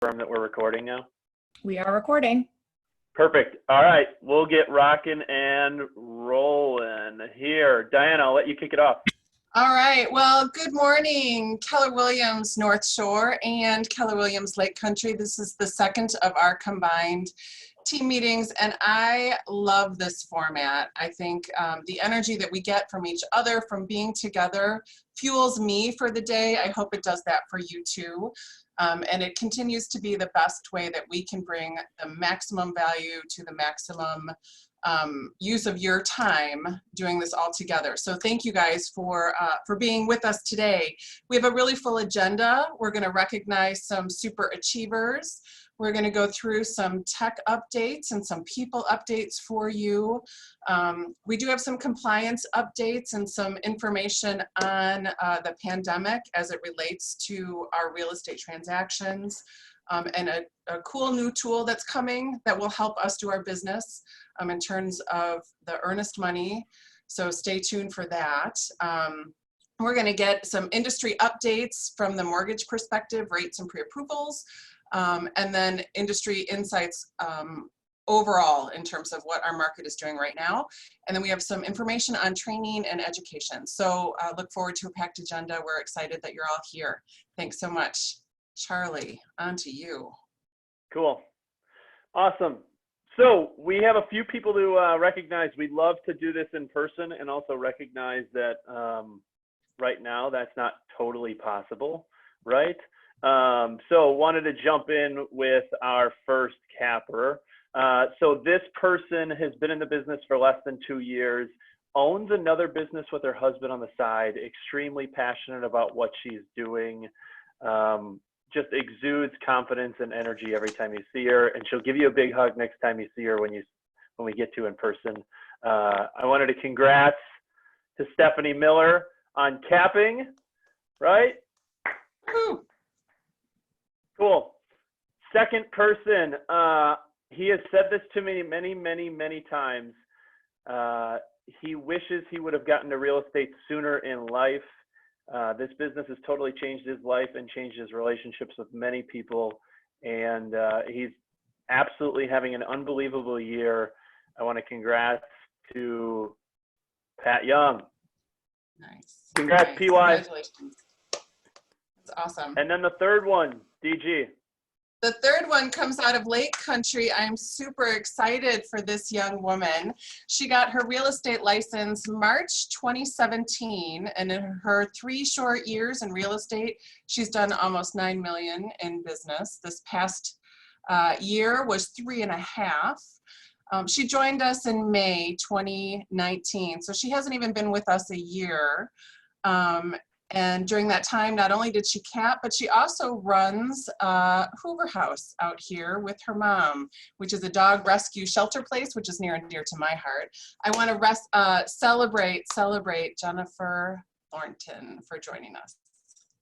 confirm that we're recording now? We are recording. Perfect. All right, we'll get rocking and rolling here. Diana, I'll let you kick it off. All right. Well, good morning, Keller Williams North Shore and Keller Williams Lake Country. This is the second of our combined team meetings, and I love this format. I think the energy that we get from each other, from being together, fuels me for the day. I hope it does that for you too. And it continues to be the best way that we can bring the maximum value to the maximum use of your time doing this all together. So thank you guys for being with us today. We have a really full agenda. We're going to recognize some super achievers. We're going to go through some tech updates and some people updates for you. We do have some compliance updates and some information on the pandemic as it relates to our real estate transactions. And a cool new tool that's coming that will help us do our business in terms of the Earnest Money. So stay tuned for that. We're going to get some industry updates from the mortgage perspective, rates and pre-approvals, and then industry insights overall in terms of what our market is doing right now. And then we have some information on training and education. So look forward to a packed agenda. We're excited that you're all here. Thanks so much. Charlie, on to you. Cool. Awesome. So we have a few people to recognize. We'd love to do this in person and also recognize that right now that's not totally possible, right? So wanted to jump in with our first capper. So this person has been in the business for less than 2 years, owns another business with her husband on the side, extremely passionate about what she's doing. Just exudes confidence and energy every time you see her, and she'll give you a big hug next time you see her when we get to in person. I wanted to congrats to Stephanie Miller on capping, right? Woo. Cool. Second person, he has said this to me many times. He wishes he would have gotten to real estate sooner in life. This business has totally changed his life and changed his relationships with many people. And he's absolutely having an unbelievable year. I want to congrats to Pat Young. Nice. Congrats, nice. PY. Congratulations. That's awesome. And then the third one, DG. The third one comes out of Lake Country. I'm super excited for this young woman. She got her real estate license March 2017, and in her 3 short years in real estate, she's done almost $9 million in business. This past year was 3.5. She joined us in May 2019, so she hasn't even been with us a year. And during that time, not only did she cap, but she also runs Hoover House out here with her mom, which is a dog rescue shelter place, which is near and dear to my heart. I want to celebrate Jennifer Thornton for joining us,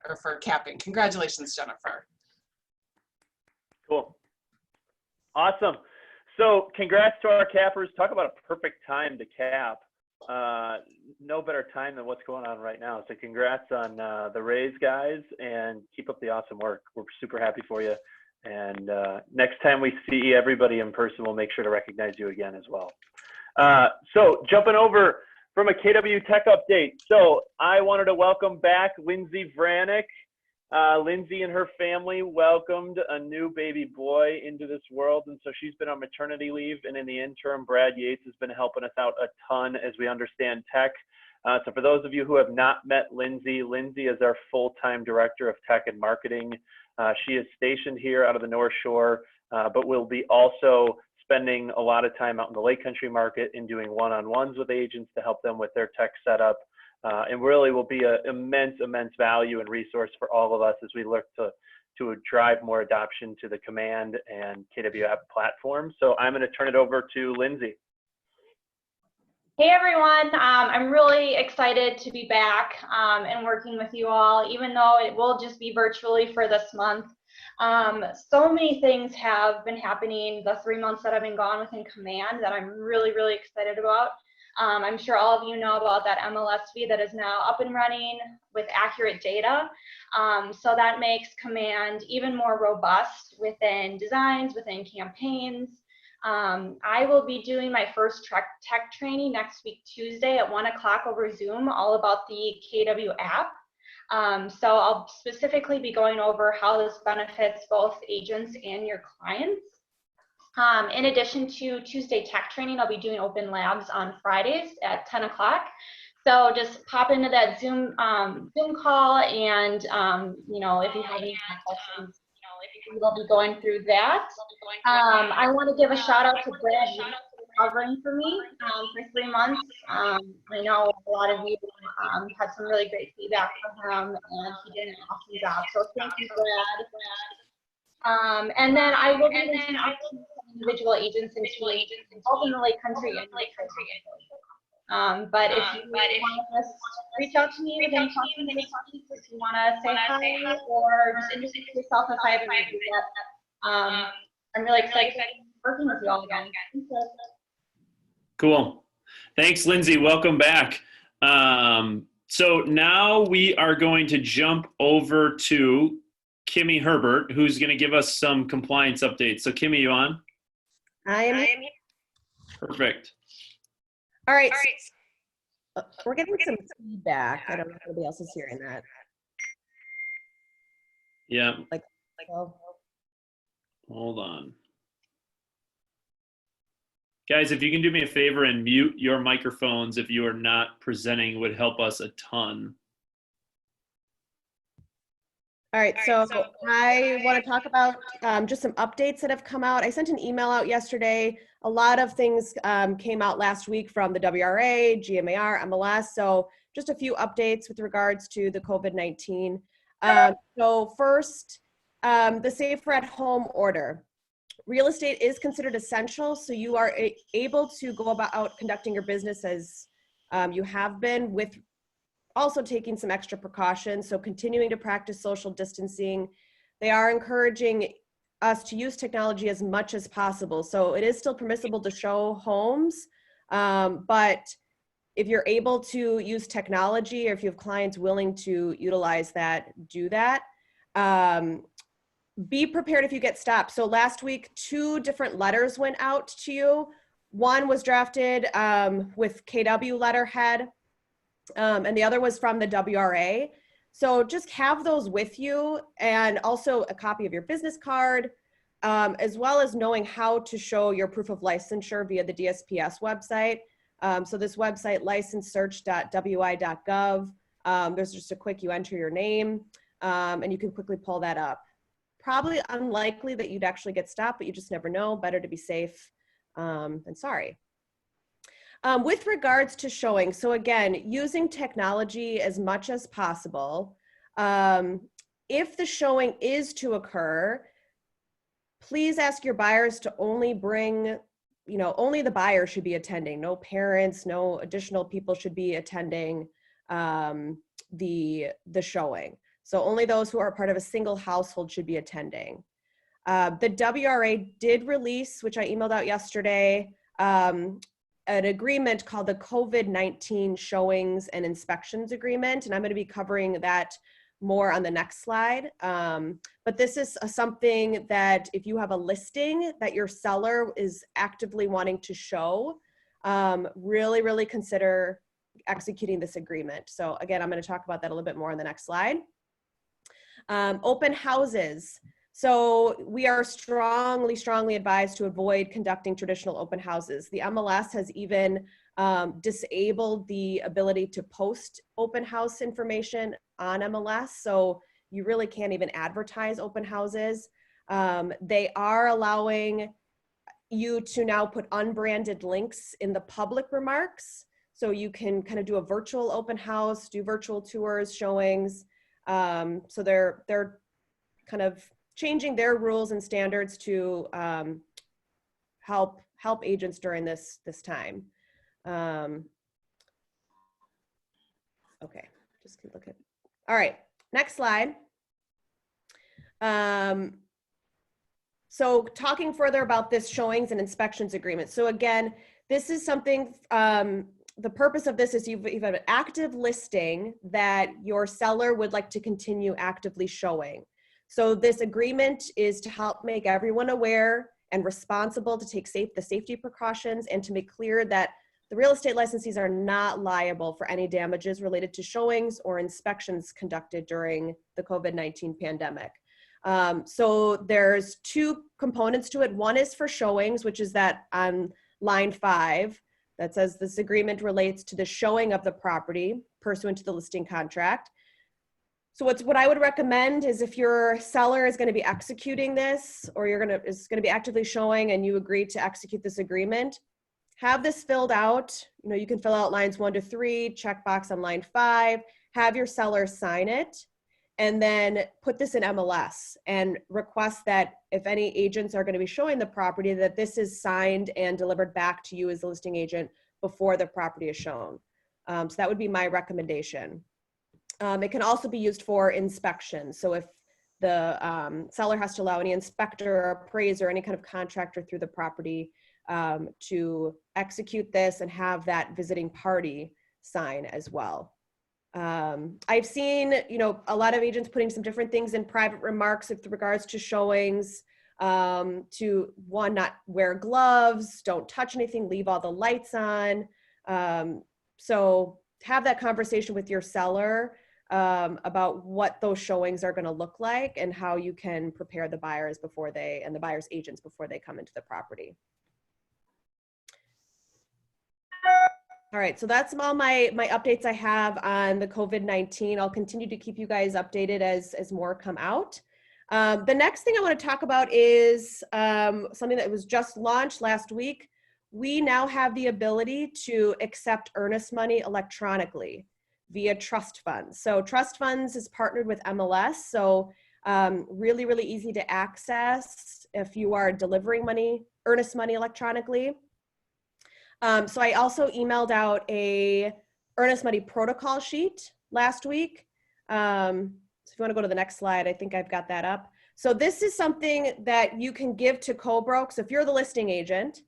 or for capping. Congratulations, Jennifer. Cool. Awesome. So congrats to our cappers. Talk about a perfect time to cap. No better time than what's going on right now. So congrats on the Rays guys, and keep up the awesome work. We're super happy for you. And next time we see everybody in person, we'll make sure to recognize you again as well. So jumping over from a KW Tech update. So I wanted to welcome back Lindsay Vranick. Lindsay and her family welcomed a new baby boy into this world, and so she's been on maternity leave, and in the interim, Brad Yates has been helping us out a ton as we understand tech. So for those of you who have not met Lindsay, Lindsay is our full-time director of tech and marketing. She is stationed here out of the North Shore, but will be also spending a lot of time out in the Lake Country market and doing one-on-ones with agents to help them with their tech setup. And really will be an immense value and resource for all of us as we look to drive more adoption to the Command and KW app platform. So I'm going to turn it over to Lindsay. Hey everyone, I'm really excited to be back and working with you all, even though it will just be virtually for this month. So many things have been happening the 3 months that I've been gone within Command that I'm really excited about. I'm sure all of you know about that MLSV that is now up and running with accurate data. So that makes Command even more robust within designs, within campaigns. I will be doing my first tech training next week, Tuesday at 1 o'clock over Zoom, all about the KW app. So I'll specifically be going over how this benefits both agents and your clients. In addition to Tuesday tech training, I'll be doing open labs on Fridays at 10 o'clock. So just pop into that Zoom call, and you know, if you have any questions, we'll be going through that. I want to give a shout out to Brad covering for me for 3 months. I know a lot of you had some really great feedback for him, and he did an awesome job. So thank you, Brad. And then I will be reaching out to individual agents and teams, both in the Lake Country and Lake Country. But if you want to reach out to me with any questions, if you want to say hi or just introduce yourself if I haven't met you yet, I'm really excited to be working with you all again. Cool. Thanks, Lindsay. Welcome back. So now we are going to jump over to Kimmy Herbert, who's going to give us some compliance updates. So Kimmy, you on? I am here. Perfect. All right. So, we're getting some feedback. I don't know if anybody else is hearing that. Yeah. Oh. Hold on. Guys, if you can do me a favor and mute your microphones if you are not presenting, would help us a ton. All right, so I want to talk about just some updates that have come out. I sent an email out yesterday. A lot of things came out last week from the WRA, GMAR, MLS. So just a few updates with regards to the COVID-19. So first, the safer at home order. Real estate is considered essential, so you are able to go about conducting your business as you have been, with also taking some extra precautions. So continuing to practice social distancing. They are encouraging us to use technology as much as possible. So it is still permissible to show homes, but if you're able to use technology, or if you have clients willing to utilize that, do that. Be prepared if you get stopped. So last week, 2 different letters went out to you. One was drafted with KW letterhead, and the other was from the WRA. So just have those with you, and also a copy of your business card, as well as knowing how to show your proof of licensure via the DSPS website. So this website, licensesearch.wi.gov, there's just a quick, you enter your name, and you can quickly pull that up. Probably unlikely that you'd actually get stopped, but you just never know. Better to be safe than sorry. With regards to showing, so again, using technology as much as possible. If the showing is to occur, please ask your buyers to only bring, only the buyer should be attending. No parents, no additional people should be attending the showing. So only those who are part of a single household should be attending. The WRA did release, which I emailed out yesterday, an agreement called the COVID-19 Showings and Inspections Agreement, and I'm going to be covering that more on the next slide. But this is something that if you have a listing that your seller is actively wanting to show, really, really consider executing this agreement. So again, I'm going to talk about that a little bit more on the next slide. Open houses. So we are strongly, strongly advised to avoid conducting traditional open houses. The MLS has even disabled the ability to post open house information on MLS. So you really can't even advertise open houses. They are allowing you to now put unbranded links in the public remarks. So you can kind of do a virtual open house, do virtual tours, showings. So they're kind of changing their rules and standards to help agents during this time. Okay, just look at. All right, next slide. So talking further about this showings and inspections agreement. So again, this is something the purpose of this is you've an active listing that your seller would like to continue actively showing. So this agreement is to help make everyone aware and responsible to take the safety precautions, and to make clear that the real estate licensees are not liable for any damages related to showings or inspections conducted during the COVID-19 pandemic. So there's two components to it. One is for showings, which is that on line 5, that says this agreement relates to the showing of the property pursuant to the listing contract. So what I would recommend is, if your seller is going to be executing this, or is going to be actively showing and you agree to execute this agreement, have this filled out. You know, you can fill out lines 1 to 3, checkbox on line 5, have your seller sign it, and then put this in MLS and request that if any agents are going to be showing the property, that this is signed and delivered back to you as the listing agent before the property is shown. So that would be my recommendation. It can also be used for inspection. So if the seller has to allow any inspector or appraiser, any kind of contractor through the property to execute this, and have that visiting party sign as well. I've seen, you know, a lot of agents putting some different things in private remarks with regards to showings, to one, not wear gloves, don't touch anything, leave all the lights on. So have that conversation with your seller about what those showings are going to look like, and how you can prepare the buyers and the buyer's agents before they come into the property. All right, so that's all my updates I have on the COVID-19. I'll continue to keep you guys updated as more come out. The next thing I want to talk about is something that was just launched last week. We now have the ability to accept earnest money electronically via trust funds. So trust funds is partnered with MLS, so really, really easy to access if you are delivering earnest money electronically. So I also emailed out a earnest money protocol sheet last week. So if you want to go to the next slide, I think I've got that up. So this is something that you can give to co-broke. So if you're the listing agent,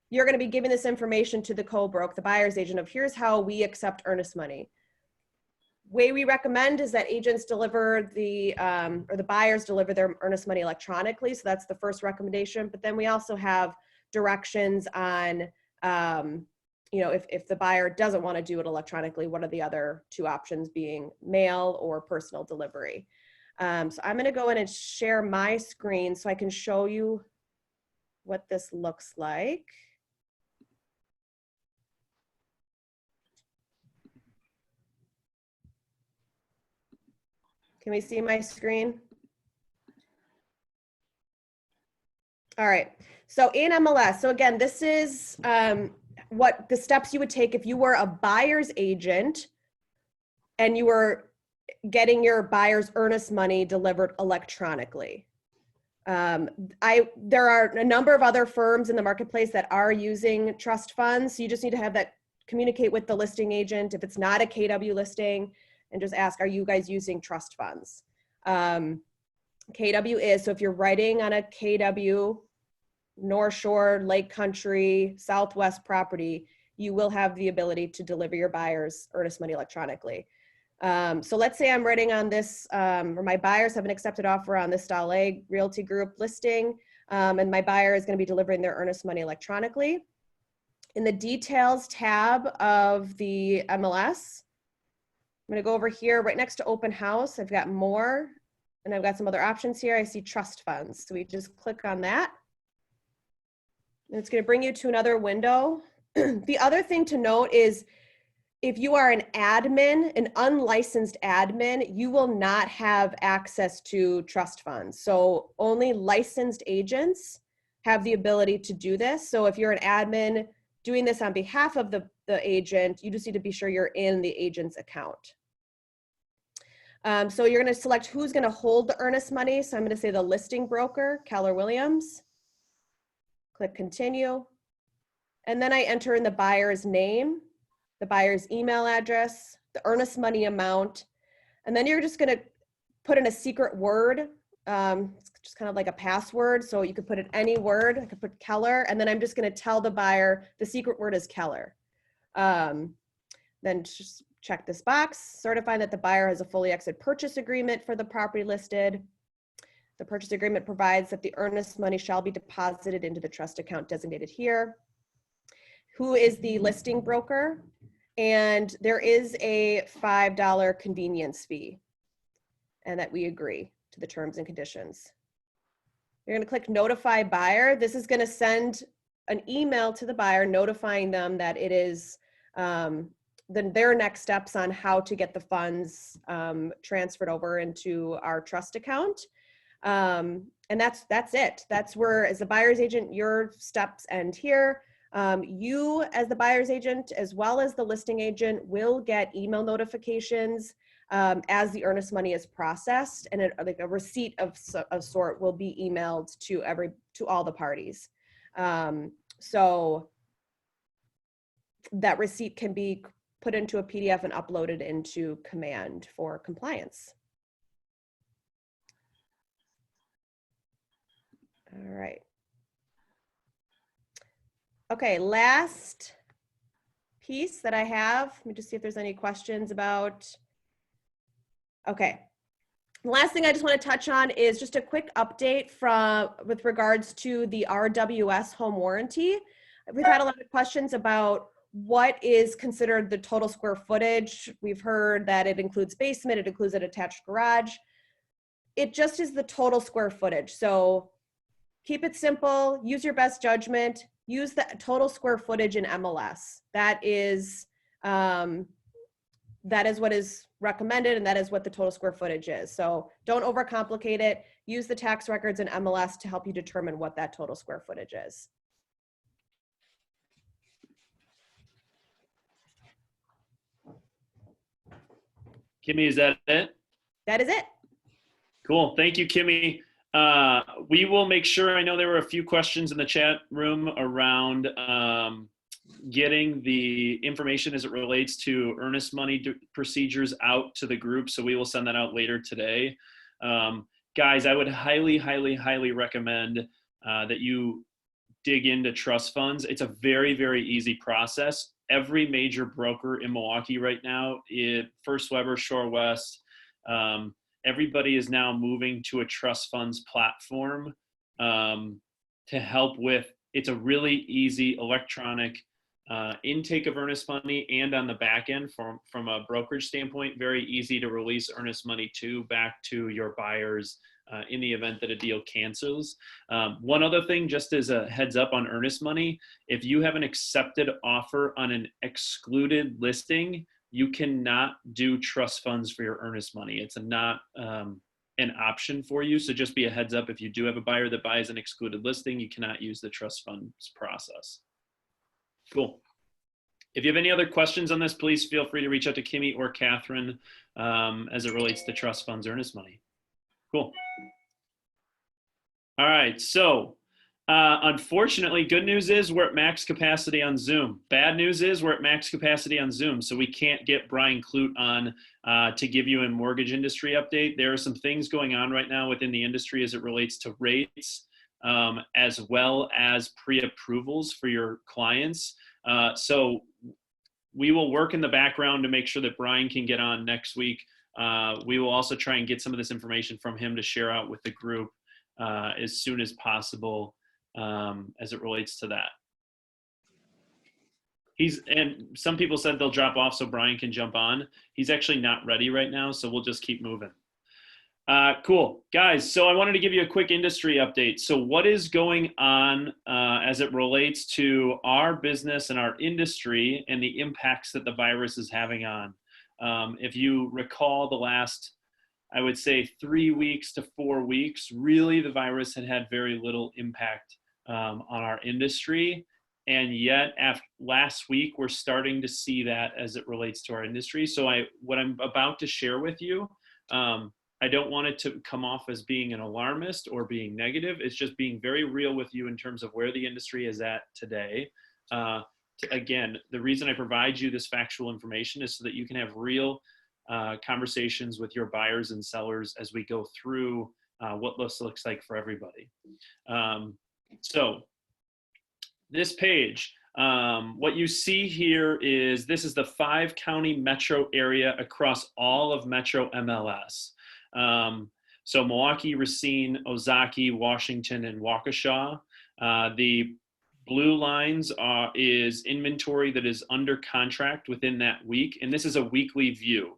you're going to be giving this information to the co-broke, the buyer's agent, of here's how we accept earnest money. Way we recommend is that agents deliver or the buyers deliver their earnest money electronically. So that's the first recommendation. But then we also have directions on, you know, if the buyer doesn't want to do it electronically, what are the other 2 options, being mail or personal delivery. So I'm going to go in and share my screen so I can show you what this looks like. Can we see my screen? All right, so in MLS, so again, this is what the steps you would take if you were a buyer's agent and you were getting your buyer's earnest money delivered electronically. There are a number of other firms in the marketplace that are using trust funds. So you just need to have that, communicate with the listing agent if it's not a KW listing, and just ask, are you guys using trust funds? KW is, so if you're writing on a KW, North Shore, Lake Country, Southwest property, you will have the ability to deliver your buyer's earnest money electronically. So let's say I'm writing on this, or my buyers have an accepted offer on this LA Realty Group listing, and my buyer is going to be delivering their earnest money electronically. In the details tab of the MLS, I'm going to go over here right next to open house. I've got more, and I've got some other options here. I see trust funds. So we just click on that. And it's going to bring you to another window. The other thing to note is, if you are an admin, an unlicensed admin, you will not have access to trust funds. So only licensed agents have the ability to do this. So if you're an admin doing this on behalf of the agent, you just need to be sure you're in the agent's account. So you're going to select who's going to hold the earnest money. So I'm going to say the listing broker, Keller Williams. Click continue. And then I enter in the buyer's name, the buyer's email address, the earnest money amount. And then you're just going to put in a secret word. It's just kind of like a password. So you could put in any word. I could put Keller. And then I'm just going to tell the buyer the secret word is Keller. Then just check this box, certifying that the buyer has a fully exit purchase agreement for the property listed. The purchase agreement provides that the earnest money shall be deposited into the trust account designated here. Who is the listing broker? And there is a $5 convenience fee, and that we agree to the terms and conditions. You're going to click notify buyer. This is going to send an email to the buyer notifying them that it is their next steps on how to get the funds transferred over into our trust account. And that's it. That's where, as the buyer's agent, your steps end here. You, as the buyer's agent, as well as the listing agent, will get email notifications as the earnest money is processed, and like a receipt of sort will be emailed to all the parties. So that receipt can be put into a PDF and uploaded into Command for compliance. All right. Okay, last piece that I have, let me just see if there's any questions about. Okay, the last thing I just want to touch on is just a quick update with regards to the RWS home warranty. We've had a lot of questions about what is considered the total square footage. We've heard that it includes basement, it includes an attached garage. It just is the total square footage. So keep it simple, use your best judgment, use the total square footage in MLS. That is what is recommended, and that is what the total square footage is. So don't overcomplicate it. Use the tax records in MLS to help you determine what that total square footage is. Kimmy, is that it? That is it. Cool. Thank you, Kimmy. We will make sure, I know there were a few questions in the chat room around getting the information as it relates to earnest money procedures out to the group. So we will send that out later today. Guys, I would highly, highly, highly recommend that you dig into trust funds. It's a very, very easy process. Every major broker in Milwaukee right now, First Weber, Shore West, everybody is now moving to a trust funds platform to help with, it's a really easy electronic intake of earnest money, and on the back end from a brokerage standpoint, very easy to release earnest money back to your buyers in the event that a deal cancels. One other thing, just as a heads up on earnest money, if you have an accepted offer on an excluded listing, you cannot do trust funds for your earnest money. It's not an option for you. So just be a heads up, if you do have a buyer that buys an excluded listing, you cannot use the trust funds process. Cool. If you have any other questions on this, please feel free to reach out to Kimmy or Catherine as it relates to trust funds earnest money. Cool. All right, so unfortunately, good news is we're at max capacity on Zoom. Bad news is we're at max capacity on Zoom, so we can't get Brian Kloet on to give you a mortgage industry update. There are some things going on right now within the industry as it relates to rates, as well as pre-approvals for your clients. So we will work in the background to make sure that Brian can get on next week. We will also try and get some of this information from him to share out with the group as soon as possible as it relates to that. And some people said they'll drop off so Brian can jump on. He's actually not ready right now, so we'll just keep moving. Cool. Guys, so I wanted to give you a quick industry update. So what is going on as it relates to our business and our industry and the impacts that the virus is having on? If you recall the last, I would say 3 weeks to 4 weeks, really the virus had very little impact on our industry. And yet last week, we're starting to see that as it relates to our industry. So what I'm about to share with you, I don't want it to come off as being an alarmist or being negative. It's just being very real with you in terms of where the industry is at today. Again, the reason I provide you this factual information is so that you can have real conversations with your buyers and sellers as we go through what this looks like for everybody. So this page, What you see here is this is the 5-county metro area across all of Metro MLS. So Milwaukee, Racine, Ozaki, Washington, and Waukesha. The blue lines is inventory that is under contract within that week, and this is a weekly view.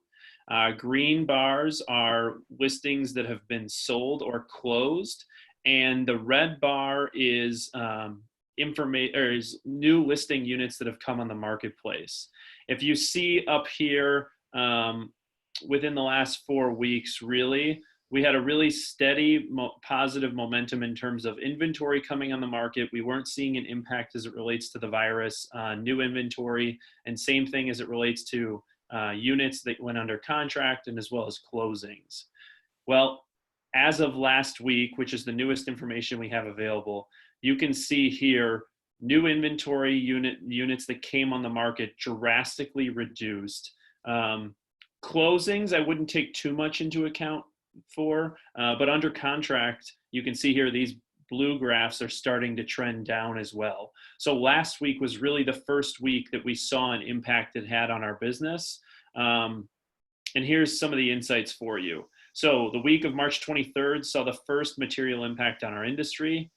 Green bars are listings that have been sold or closed, and the red bar is is new listing units that have come on the marketplace. If you see up here, within the last 4 weeks, really, we had a really steady positive momentum in terms of inventory coming on the market. We weren't seeing an impact as it relates to the virus, new inventory, and same thing as it relates to units that went under contract and as well as closings. Well, as of last week, which is the newest information we have available, you can see here new inventory units that came on the market drastically reduced. Closings, I wouldn't take too much into account for, but under contract, you can see here these blue graphs are starting to trend down as well. So last week was really the first week that we saw an impact it had on our business. And here's some of the insights for you. So the week of March 23rd saw the first material impact on our industry.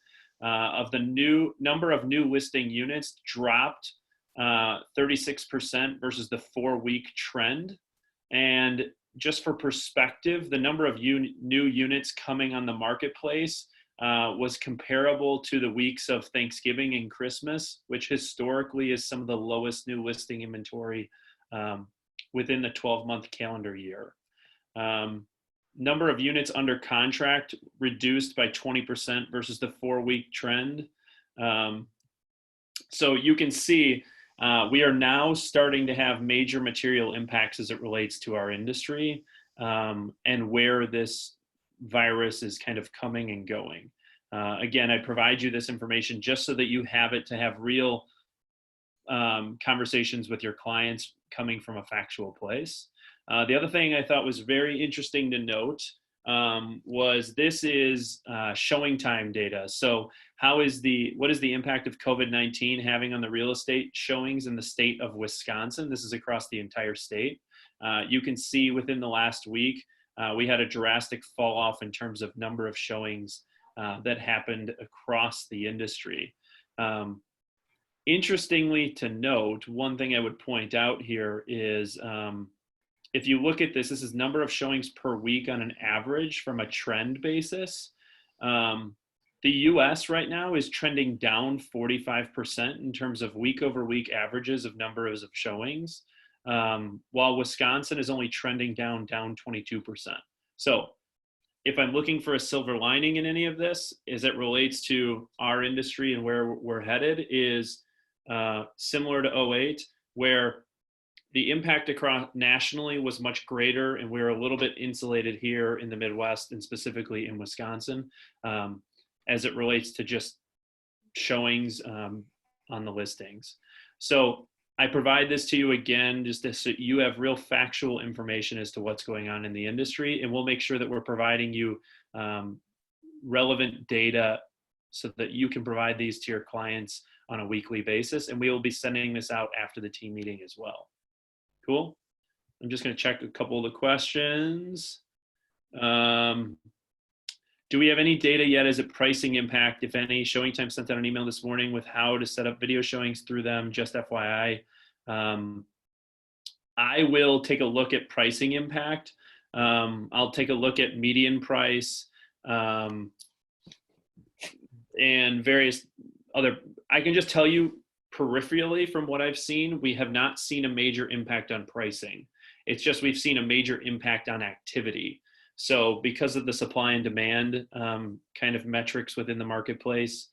Of the new number of new listing units dropped 36% versus the 4-week trend. And just for perspective, the number of new units coming on the marketplace was comparable to the weeks of Thanksgiving and Christmas, which historically is some of the lowest new listing inventory within the 12-month calendar year. Number of units under contract reduced by 20% versus the 4-week trend. So you can see we are now starting to have major material impacts as it relates to our industry and where this virus is kind of coming and going. Again, I provide you this information just so that you have it to have real conversations with your clients coming from a factual place. The other thing I thought was very interesting to note was this is showing time data. So what is the impact of COVID-19 having on the real estate showings in the state of Wisconsin? This is across the entire state. You can see within the last week, we had a drastic fall off in terms of number of showings that happened across the industry. Interestingly to note, one thing I would point out here is if you look at this is number of showings per week on an average from a trend basis. The US right now is trending down 45% in terms of week over week averages of numbers of showings, while Wisconsin is only trending down 22%. So if I'm looking for a silver lining in any of this, as it relates to our industry and where we're headed, is similar to 2008, where the impact across nationally was much greater, and we're a little bit insulated here in the Midwest and specifically in Wisconsin as it relates to just showings on the listings. So I provide this to you again, just so you have real factual information as to what's going on in the industry, and we'll make sure that we're providing you relevant data so that you can provide these to your clients on a weekly basis, and we will be sending this out after the team meeting as well. Cool. I'm just going to check a couple of the questions. Do we have any data yet as a pricing impact, if any? Showing Time sent out an email this morning with how to set up video showings through them, just FYI. I will take a look at pricing impact. I'll take a look at median price and various other, I can just tell you peripherally from what I've seen, we have not seen a major impact on pricing. It's just we've seen a major impact on activity. So because of the supply and demand kind of metrics within the marketplace,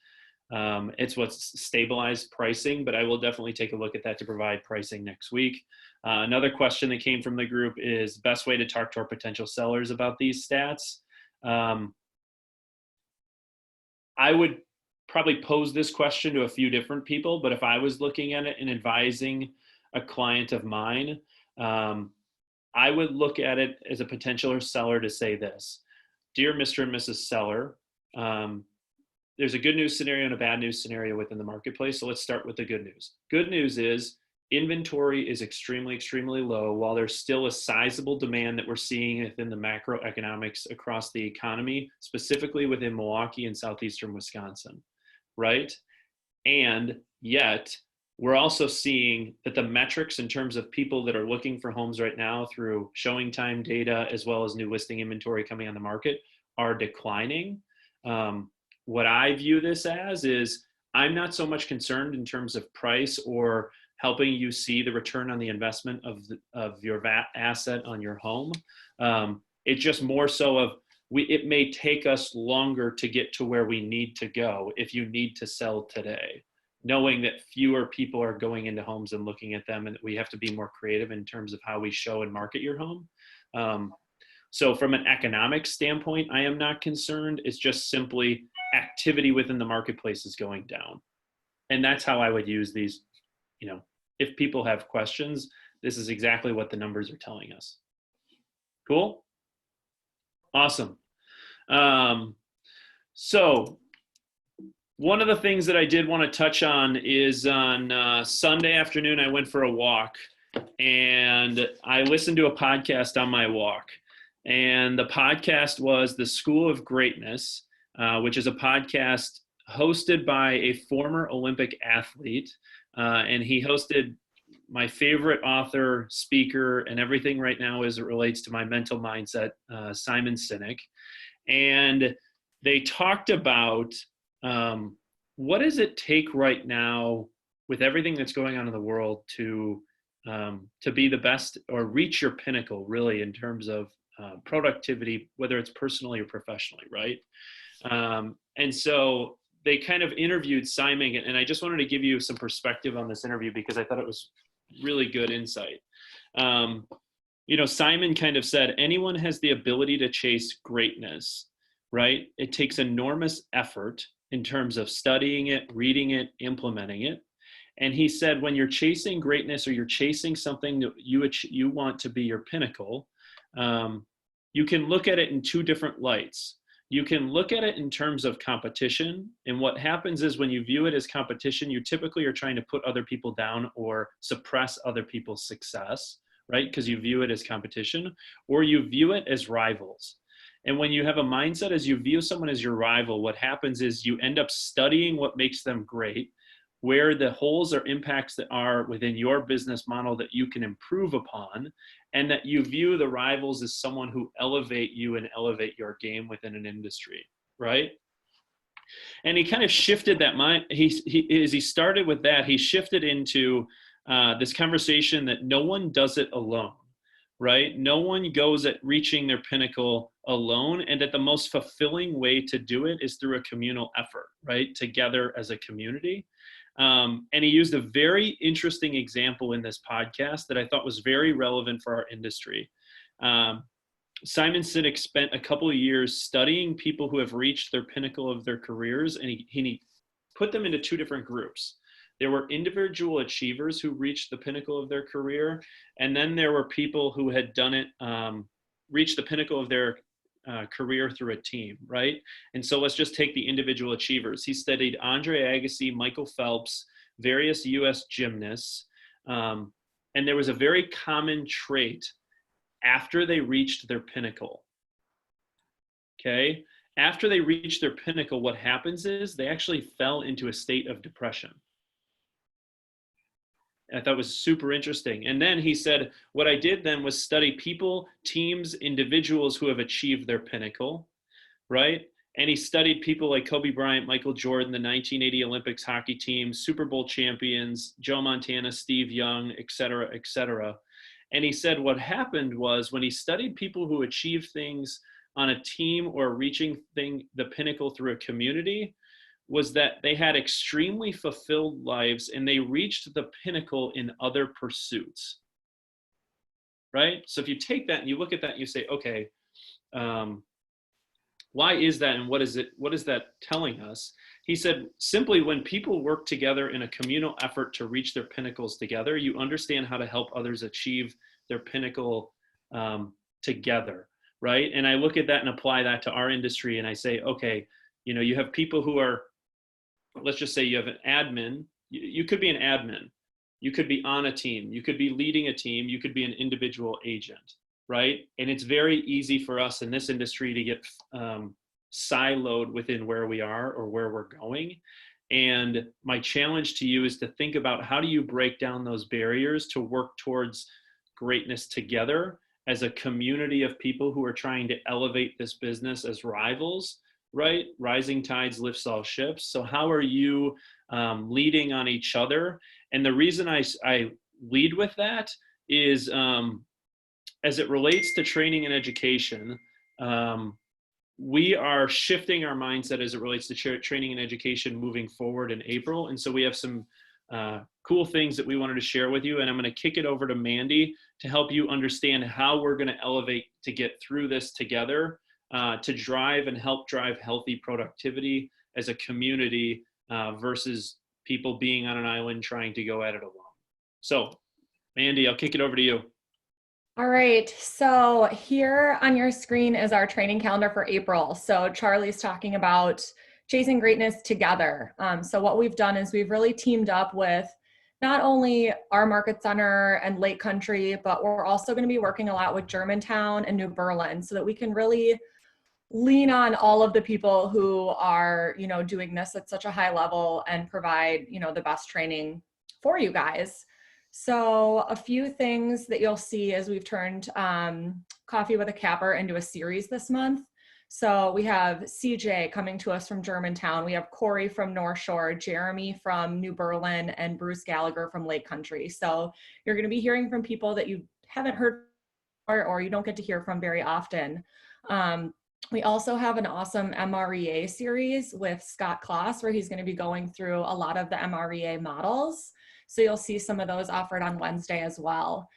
it's what's stabilized pricing, but I will definitely take a look at that to provide pricing next week. Another question that came from the group is best way to talk to our potential sellers about these stats. I would probably pose this question to a few different people, but if I was looking at it and advising a client of mine, I would look at it as a potential seller to say this: Dear Mr. and Mrs. Seller, there's a good news scenario and a bad news scenario within the marketplace. So let's start with the good news. Good news is inventory is extremely, extremely low, while there's still a sizable demand that we're seeing within the macroeconomics across the economy, specifically within Milwaukee and southeastern Wisconsin, right? And yet, we're also seeing that the metrics in terms of people that are looking for homes right now through showing time data, as well as new listing inventory coming on the market, are declining. What I view this as is I'm not so much concerned in terms of price or helping you see the return on the investment of your asset on your home. It's just more so of it may take us longer to get to where we need to go if you need to sell today, knowing that fewer people are going into homes and looking at them, and that we have to be more creative in terms of how we show and market your home. So from an economic standpoint, I am not concerned. It's just simply activity within the marketplace is going down. And that's how I would use these. If people have questions, this is exactly what the numbers are telling us. Cool? Awesome. So one of the things that I did want to touch on is on Sunday afternoon, I went for a walk and I listened to a podcast on my walk. And the podcast was The School of Greatness, which is a podcast hosted by a former Olympic athlete. And he hosted my favorite author, speaker, and everything right now as it relates to my mental mindset, Simon Sinek. And they talked about what does it take right now with everything that's going on in the world to be the best or reach your pinnacle, really, in terms of productivity, whether it's personally or professionally, right? And so they kind of interviewed Simon, and I just wanted to give you some perspective on this interview because I thought it was really good insight. Simon kind of said, anyone has the ability to chase greatness, right? It takes enormous effort in terms of studying it, reading it, implementing it. And he said, when you're chasing greatness or you're chasing something that you want to be your pinnacle, you can look at it in two different lights. You can look at it in terms of competition. And what happens is when you view it as competition, you typically are trying to put other people down or suppress other people's success, right? Because you view it as competition, or you view it as rivals. And when you have a mindset as you view someone as your rival, what happens is you end up studying what makes them great, where the holes or impacts that are within your business model that you can improve upon, and that you view the rivals as someone who elevate you and elevate your game within an industry, right? And he kind of shifted that mind. As he started with that, he shifted into this conversation that no one does it alone, right? No one goes at reaching their pinnacle alone, and that the most fulfilling way to do it is through a communal effort, right? Together as a community. And he used a very interesting example in this podcast that I thought was very relevant for our industry. Simon Sinek spent a couple of years studying people who have reached their pinnacle of their careers, and he put them into two different groups. There were individual achievers who reached the pinnacle of their career, and then there were people who had done it, reached the pinnacle of their career through a team, right? And so let's just take the individual achievers. He studied Andre Agassi, Michael Phelps, various US gymnasts, and there was a very common trait after they reached their pinnacle. Okay? After they reached their pinnacle, what happens is they actually fell into a state of depression. I thought it was super interesting. And then he said, what I did then was study people, teams, individuals who have achieved their pinnacle, right? And he studied people like Kobe Bryant, Michael Jordan, the 1980 Olympics hockey team, Super Bowl champions, Joe Montana, Steve Young, et cetera, et cetera. And he said what happened was when he studied people who achieved things on a team or reaching the pinnacle through a community, was that they had extremely fulfilled lives and they reached the pinnacle in other pursuits, right? So if you take that and you look at that and you say, okay, why is that and what is that telling us? He said, simply when people work together in a communal effort to reach their pinnacles together, you understand how to help others achieve their pinnacle together, right? And I look at that and apply that to our industry and I say, okay, you have people who are let's just say you have an admin. You could be an admin. You could be on a team. You could be leading a team. You could be an individual agent, right? And it's very easy for us in this industry to get siloed within where we are or where we're going. And my challenge to you is to think about, how do you break down those barriers to work towards greatness together as a community of people who are trying to elevate this business as rivals, right? Rising tides lifts all ships. So how are you leading on each other? And the reason I lead with that is as it relates to training and education, we are shifting our mindset as it relates to training and education moving forward in April. And so we have some cool things that we wanted to share with you. And I'm going to kick it over to Mandy to help you understand how we're going to elevate to get through this together, to drive and help drive healthy productivity as a community versus people being on an island trying to go at it alone. So Mandy, I'll kick it over to you. All right, so here on your screen is our training calendar for April. So Charlie's talking about chasing greatness together. So what we've done is we've really teamed up with not only our market center and Lake Country, but we're also going to be working a lot with Germantown and New Berlin so that we can really lean on all of the people who are, doing this at such a high level and provide, the best training for you guys. So a few things that you'll see as we've turned Coffee with a Capper into a series this month. So we have CJ coming to us from Germantown. We have Corey from North Shore, Jeremy from New Berlin, and Bruce Gallagher from Lake Country. So you're going to be hearing from people that you haven't heard or you don't get to hear from very often. We also have an awesome MREA series with Scott Kloss, where he's going to be going through a lot of the MREA models. So you'll see some of those offered on Wednesday as well.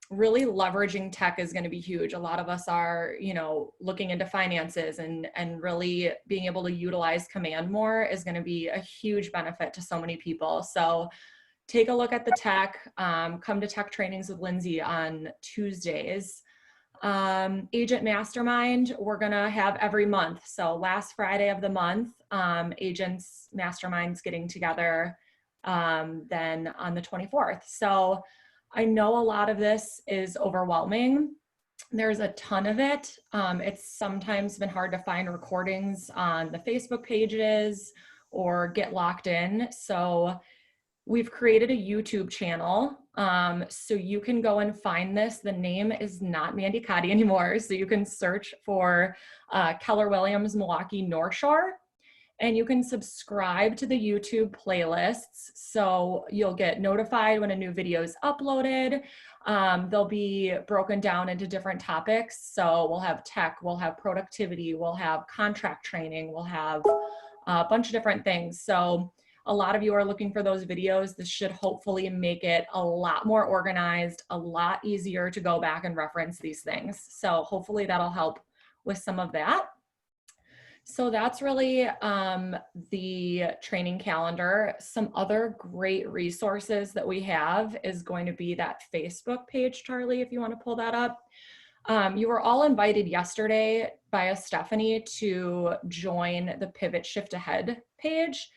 Really leveraging tech is going to be huge. A lot of us are, looking into finances and really being able to utilize Command more is going to be a huge benefit to so many people. So take a look at the tech. Come to tech trainings with Lindsay on Tuesdays. Agent Mastermind, we're going to have every month. So last Friday of the month, Agents Mastermind's getting together then on the 24th. So I know a lot of this is overwhelming. There's a ton of it. It's sometimes been hard to find recordings on the Facebook pages or get locked in. So we've created a YouTube channel. So you can go and find this. The name is not Mandy Cotty anymore. So you can search for Keller Williams Milwaukee North Shore. And you can subscribe to the YouTube playlists, so you'll get notified when a new video is uploaded. They'll be broken down into different topics. So we'll have tech, we'll have productivity, we'll have contract training, we'll have a bunch of different things. So a lot of you are looking for those videos. This should hopefully make it a lot more organized, a lot easier to go back and reference these things. So hopefully that'll help with some of that. So that's really the training calendar. Some other great resources that we have is going to be that Facebook page, Charlie, if you want to pull that up. You were all invited yesterday by Stephanie to join the Pivot Shift Ahead page.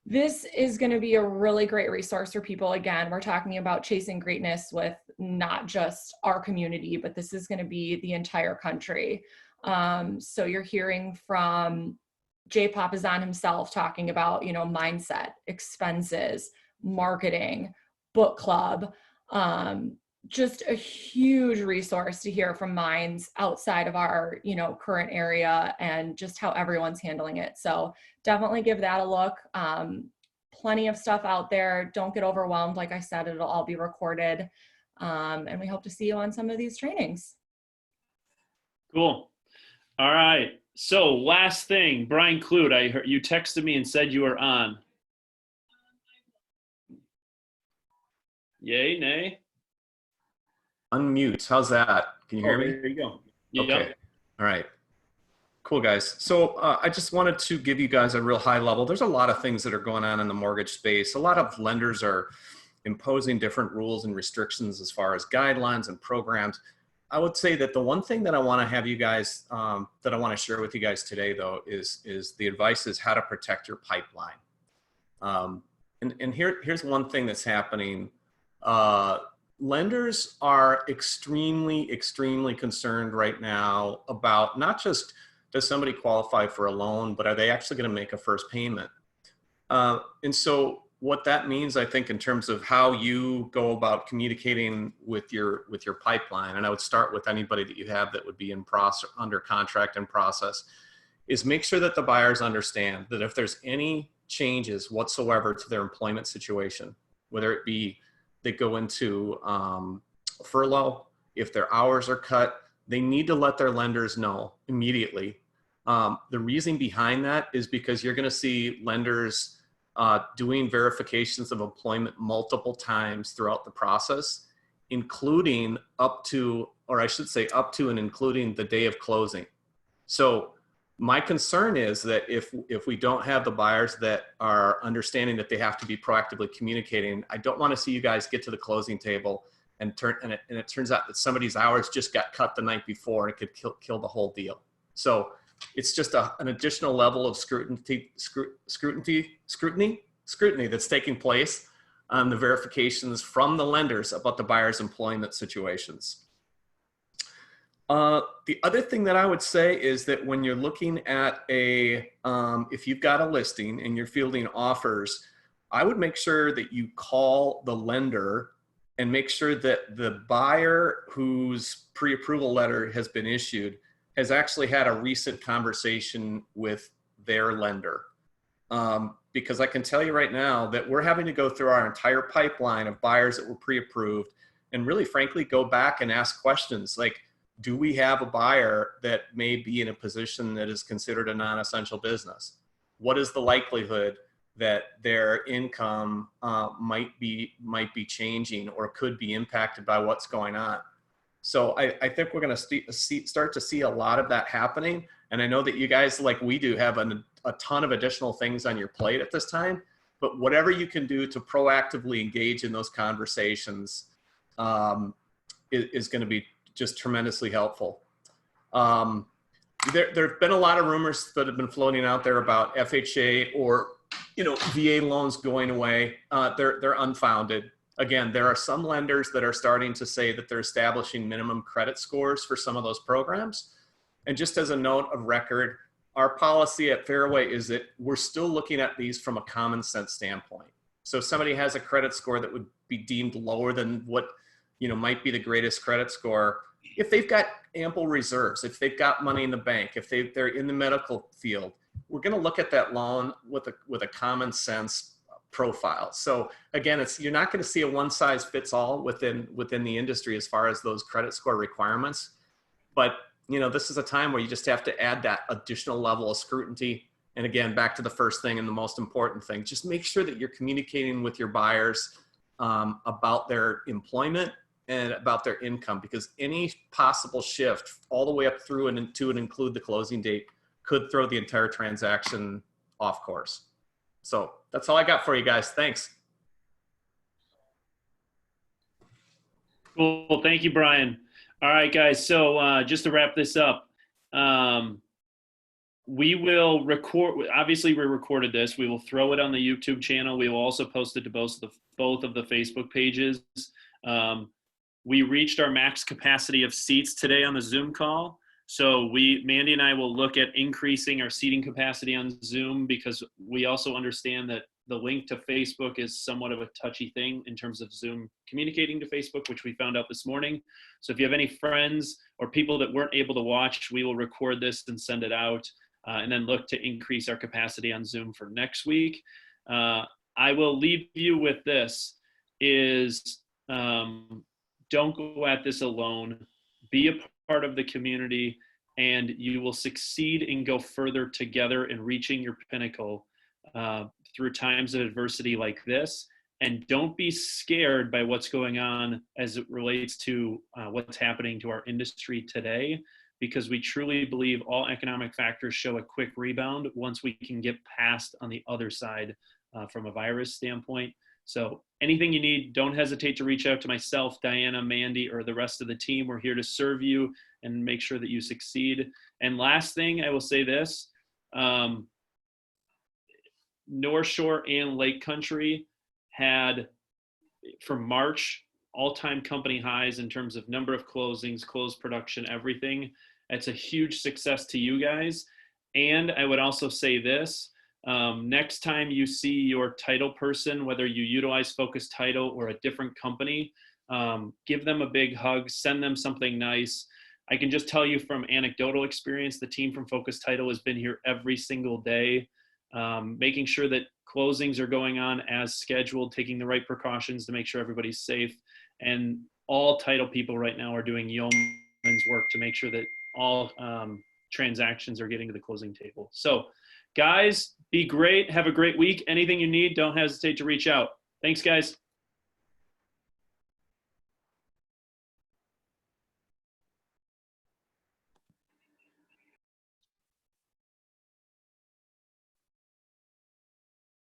This is going to be a really great resource for people. Again, we're talking about chasing greatness with not just our community, but this is going to be the entire country. So you're hearing from Jay Papazan himself talking about, mindset, expenses, marketing, book club, just a huge resource to hear from minds outside of our, current area and just how everyone's handling it. So definitely give that a look. Plenty of stuff out there. Don't get overwhelmed. Like I said, it'll all be recorded. And we hope to see you on some of these trainings. Cool. All right. So last thing, Brian Kloet, I heard you texted me and said you were on. Yay, nay? Unmute. How's that? Can you hear me? There you go. Okay. Yep. All right. Cool, guys. So I just wanted to give you guys a real high level. There's a lot of things that are going on in the mortgage space. A lot of lenders are imposing different rules and restrictions as far as guidelines and programs. I would say that the one thing that I want to have you guys, that I want to share with you guys today, though, is the advice is how to protect your pipeline. And here's one thing that's happening. Lenders are extremely concerned right now about not just does somebody qualify for a loan, but are they actually going to make a first payment? And so what that means, I think, in terms of how you go about communicating with your pipeline, and I would start with anybody that you have that would be in process, under contract and process, is make sure that the buyers understand that if there's any changes whatsoever to their employment situation, whether it be they go into furlough, if their hours are cut, they need to let their lenders know immediately. The reason behind that is because you're going to see lenders doing verifications of employment multiple times throughout the process, including up to, or I should say up to and including the day of closing. So my concern is that if we don't have the buyers that are understanding that they have to be proactively communicating, I don't want to see you guys get to the closing table and it turns out that somebody's hours just got cut the night before and it could kill the whole deal. So it's just an additional level of scrutiny that's taking place on the verifications from the lenders about the buyer's employment situations. The other thing that I would say is that when you're looking at if you've got a listing and you're fielding offers, I would make sure that you call the lender and make sure that the buyer whose pre-approval letter has been issued has actually had a recent conversation with their lender. Because I can tell you right now that we're having to go through our entire pipeline of buyers that were pre-approved and really frankly go back and ask questions like, do we have a buyer that may be in a position that is considered a non-essential business? What is the likelihood that their income might be changing or could be impacted by what's going on? So I think we're going to start to see a lot of that happening. And I know that you guys, like we do, have a ton of additional things on your plate at this time. But whatever you can do to proactively engage in those conversations is going to be just tremendously helpful. There have been a lot of rumors that have been floating out there about FHA or VA loans going away. They're unfounded. Again, there are some lenders that are starting to say that they're establishing minimum credit scores for some of those programs. And just as a note of record, our policy at Fairway is that we're still looking at these from a common sense standpoint. So if somebody has a credit score that would be deemed lower than what might be the greatest credit score, if they've got ample reserves, if they've got money in the bank, if they're in the medical field, we're going to look at that loan with a common sense profile. So again, you're not going to see a one size fits all within the industry as far as those credit score requirements. But this is a time where you just have to add that additional level of scrutiny. And again, back to the first thing and the most important thing, just make sure that you're communicating with your buyers about their employment and about their income, because any possible shift all the way up through and to and include the closing date could throw the entire transaction off course. So that's all I got for you guys. Thanks. Cool. Thank you, Brian. All right, guys. So just to wrap this up, we will record. Obviously, we recorded this. We will throw it on the YouTube channel. We will also post it to both of the Facebook pages. We reached our max capacity of seats today on the Zoom call. So Mandy and I will look at increasing our seating capacity on Zoom, because we also understand that the link to Facebook is somewhat of a touchy thing in terms of Zoom communicating to Facebook, which we found out this morning. So if you have any friends or people that weren't able to watch, we will record this and send it out, and then look to increase our capacity on Zoom for next week. I will leave you with this is, don't go at this alone. Be a part of the community, and you will succeed and go further together in reaching your pinnacle through times of adversity like this. And don't be scared by what's going on as it relates to what's happening to our industry today, because we truly believe all economic factors show a quick rebound once we can get past on the other side from a virus standpoint. So anything you need, don't hesitate to reach out to myself, Diana, Mandy, or the rest of the team. We're here to serve you and make sure that you succeed. And last thing, I will say this, North Shore and Lake Country had, for March, all-time company highs in terms of number of closings, closed production, everything. It's a huge success to you guys. And I would also say this, next time you see your title person, whether you utilize Focus Title or a different company, give them a big hug, send them something nice. I can just tell you from anecdotal experience, the team from Focus Title has been here every single day, making sure that closings are going on as scheduled, taking the right precautions to make sure everybody's safe. And all title people right now are doing yeoman's work to make sure that all transactions are getting to the closing table. So guys, be great. Have a great week. Anything you need, don't hesitate to reach out. Thanks, guys.